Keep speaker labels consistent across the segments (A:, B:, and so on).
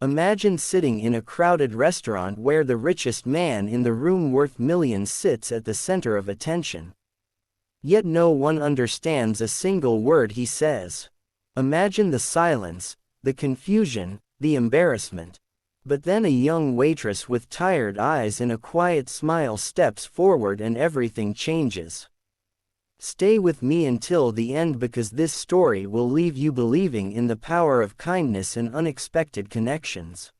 A: Imagine sitting in a crowded restaurant where the richest man in the room worth millions sits at the center of attention. Yet no one understands a single word he says. Imagine the silence, the confusion, the embarrassment. But then a young waitress with tired eyes and a quiet smile steps forward and everything changes. Stay with me until the end because this story will leave you believing in the power of kindness and unexpected connections.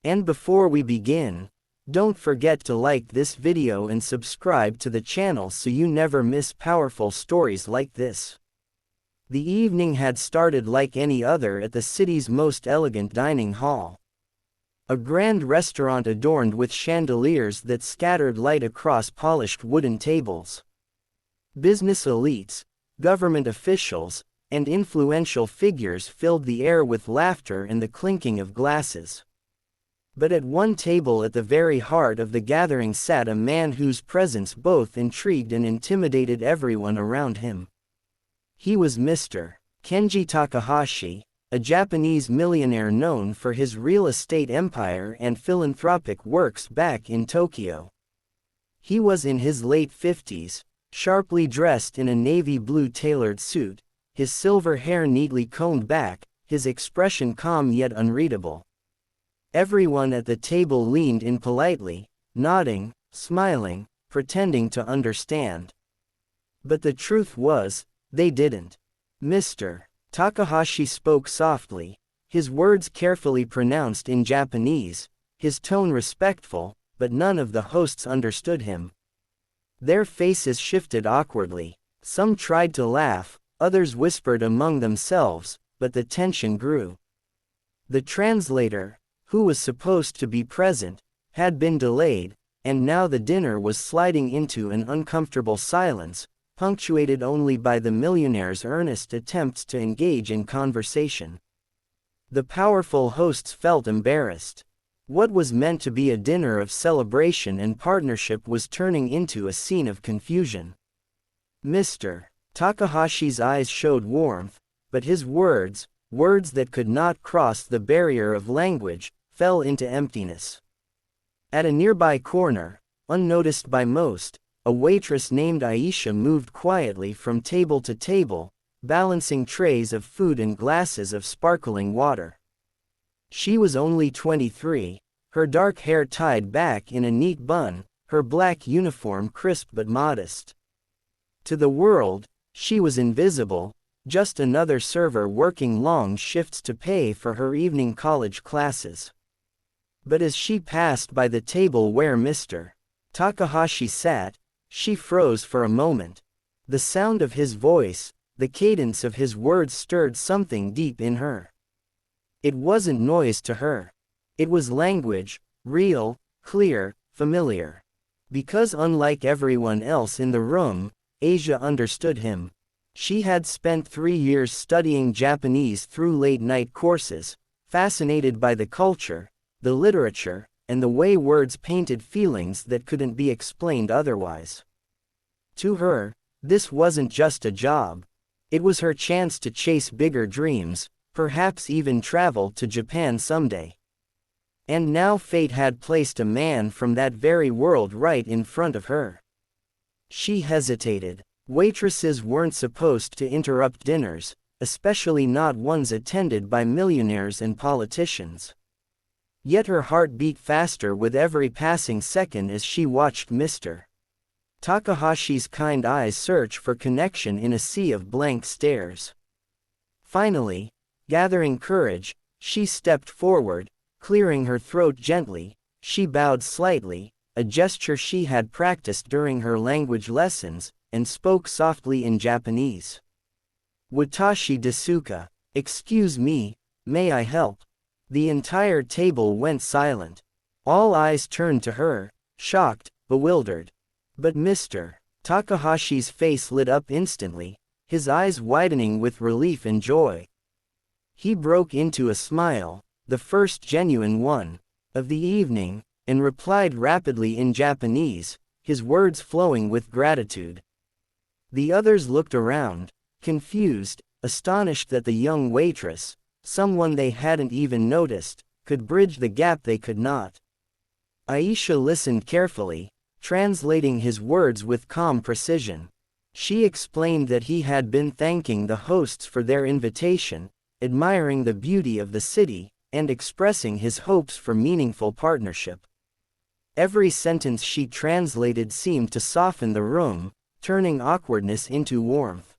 A: And before we begin, don't forget to like this video and subscribe to the channel so you never miss powerful stories like this. The evening had started like any other at the city's most elegant dining hall. A grand restaurant adorned with chandeliers that scattered light across polished wooden tables. Business elites, government officials, and influential figures filled the air with laughter and the clinking of glasses. But at one table at the very heart of the gathering sat a man whose presence both intrigued and intimidated everyone around him. He was Mr. Kenji Takahashi, a Japanese millionaire known for his real estate empire and philanthropic works back in Tokyo. He was in his late 50s, sharply dressed in a navy blue tailored suit, his silver hair neatly combed back, his expression calm yet unreadable. Everyone at the table leaned in politely, nodding, smiling, pretending to understand. But the truth was, they didn't. Mr. Takahashi spoke softly, his words carefully pronounced in Japanese, his tone respectful, but none of the hosts understood him. Their faces shifted awkwardly. Some tried to laugh, others whispered among themselves, but the tension grew. The translator, who was supposed to be present, had been delayed, and now the dinner was sliding into an uncomfortable silence, punctuated only by the millionaire's earnest attempts to engage in conversation. The powerful hosts felt embarrassed. What was meant to be a dinner of celebration and partnership was turning into a scene of confusion. Mr. Takahashi's eyes showed warmth, but his words that could not cross the barrier of language, fell into emptiness. At a nearby corner, unnoticed by most, a waitress named Aisha moved quietly from table to table, balancing trays of food and glasses of sparkling water. She was only 23, her dark hair tied back in a neat bun, her black uniform crisp but modest. To the world, she was invisible, just another server working long shifts to pay for her evening college classes. But as she passed by the table where Mr. Takahashi sat, she froze for a moment. The sound of his voice, the cadence of his words stirred something deep in her. It wasn't noise to her. It was language, real, clear, familiar. Because unlike everyone else in the room, Asia understood him. She had spent 3 years studying Japanese through late-night courses, fascinated by the culture, the literature, and the way words painted feelings that couldn't be explained otherwise. To her, this wasn't just a job. It was her chance to chase bigger dreams, perhaps even travel to Japan someday. And now fate had placed a man from that very world right in front of her. She hesitated. Waitresses weren't supposed to interrupt dinners, especially not ones attended by millionaires and politicians. Yet her heart beat faster with every passing second as she watched Mr. Takahashi's kind eyes search for connection in a sea of blank stares. Finally, gathering courage, she stepped forward, clearing her throat gently. She bowed slightly, a gesture she had practiced during her language lessons, and spoke softly in Japanese. Watashi desuka, excuse me, may I help? The entire table went silent. All eyes turned to her, shocked, bewildered. But Mr. Takahashi's face lit up instantly, his eyes widening with relief and joy. He broke into a smile, the first genuine one of the evening, and replied rapidly in Japanese, his words flowing with gratitude. The others looked around, confused, astonished that the young waitress, someone they hadn't even noticed, could bridge the gap they could not. Aisha listened carefully, translating his words with calm precision. She explained that he had been thanking the hosts for their invitation, admiring the beauty of the city, and expressing his hopes for meaningful partnership. Every sentence she translated seemed to soften the room, turning awkwardness into warmth.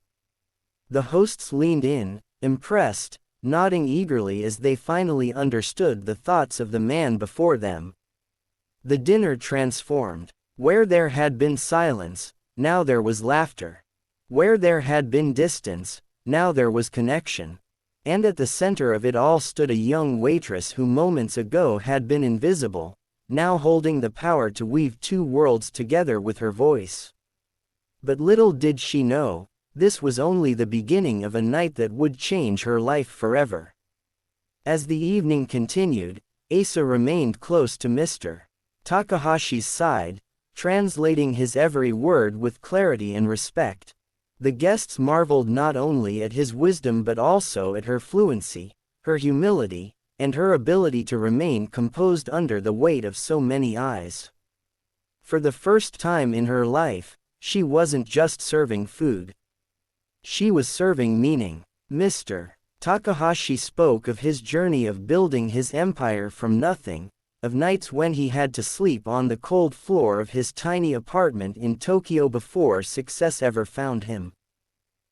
A: The hosts leaned in, impressed, nodding eagerly as they finally understood the thoughts of the man before them. The dinner transformed. Where there had been silence, now there was laughter. Where there had been distance, now there was connection. And at the center of it all stood a young waitress who moments ago had been invisible, now holding the power to weave two worlds together with her voice. But little did she know, this was only the beginning of a night that would change her life forever. As the evening continued, Asa remained close to Mr. Takahashi's side, translating his every word with clarity and respect. The guests marveled not only at his wisdom but also at her fluency, her humility, and her ability to remain composed under the weight of so many eyes. For the first time in her life, she wasn't just serving food. She was serving meaning. Mr. Takahashi spoke of his journey of building his empire from nothing, of nights when he had to sleep on the cold floor of his tiny apartment in Tokyo before success ever found him.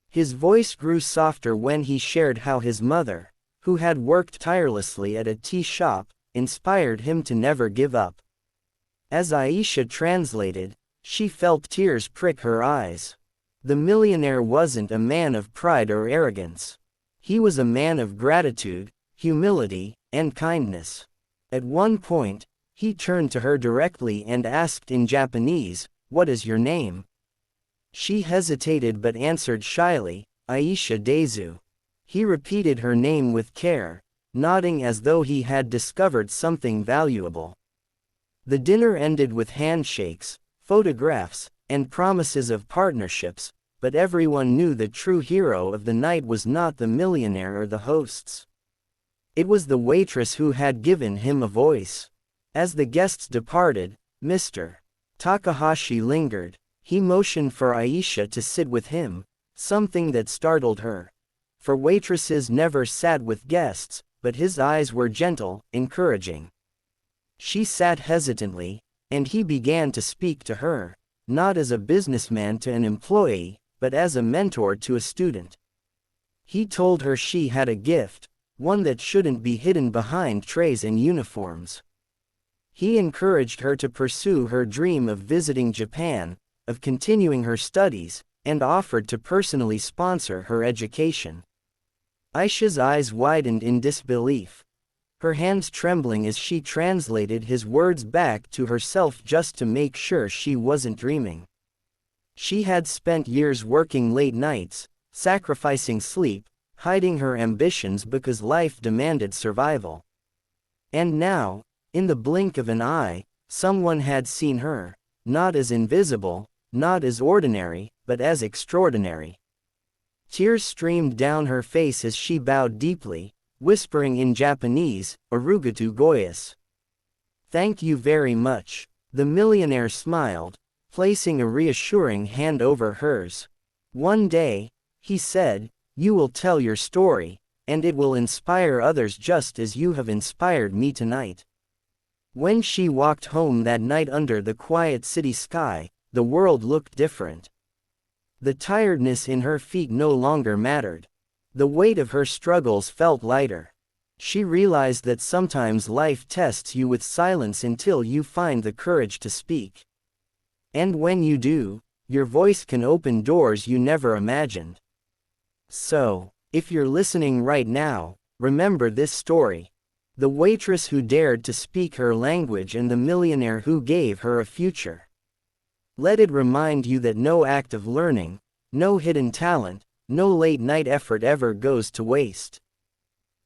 A: His voice grew softer when he shared how his mother, who had worked tirelessly at a tea shop, inspired him to never give up. As Aisha translated, she felt tears prick her eyes. The millionaire wasn't a man of pride or arrogance. He was a man of gratitude, humility, and kindness. At one point, he turned to her directly and asked in Japanese, "What is your name?" She hesitated but answered shyly, "Aisha Daizu." He repeated her name with care, nodding as though he had discovered something valuable. The dinner ended with handshakes, photographs, and promises of partnerships, but everyone knew the true hero of the night was not the millionaire or the hosts. It was the waitress who had given him a voice. As the guests departed, Mr. Takahashi lingered. He motioned for Aisha to sit with him, something that startled her. For waitresses never sat with guests, but his eyes were gentle, encouraging. She sat hesitantly, and he began to speak to her, not as a businessman to an employee, but as a mentor to a student. He told her she had a gift, one that shouldn't be hidden behind trays and uniforms. He encouraged her to pursue her dream of visiting Japan, of continuing her studies, and offered to personally sponsor her education. Aisha's eyes widened in disbelief, her hands trembling as she translated his words back to herself just to make sure she wasn't dreaming. She had spent years working late nights, sacrificing sleep, hiding her ambitions because life demanded survival. And now, in the blink of an eye, someone had seen her, not as invisible, not as ordinary, but as extraordinary. Tears streamed down her face as she bowed deeply, whispering in Japanese, "Arigatou goyas." "Thank you very much." The millionaire smiled, placing a reassuring hand over hers. "One day," he said, "you will tell your story, and it will inspire others just as you have inspired me tonight." When she walked home that night under the quiet city sky, the world looked different. The tiredness in her feet no longer mattered. The weight of her struggles felt lighter. She realized that sometimes life tests you with silence until you find the courage to speak. And when you do, your voice can open doors you never imagined. So, if you're listening right now, remember this story. The waitress who dared to speak her language and the millionaire who gave her a future. Let it remind you that no act of learning, no hidden talent, no late-night effort ever goes to waste.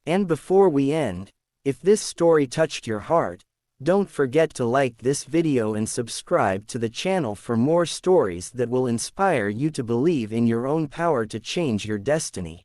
A: And before we end, if this story touched your heart, don't forget to like this video and subscribe to the channel for more stories that will inspire you to believe in your own power to change your destiny.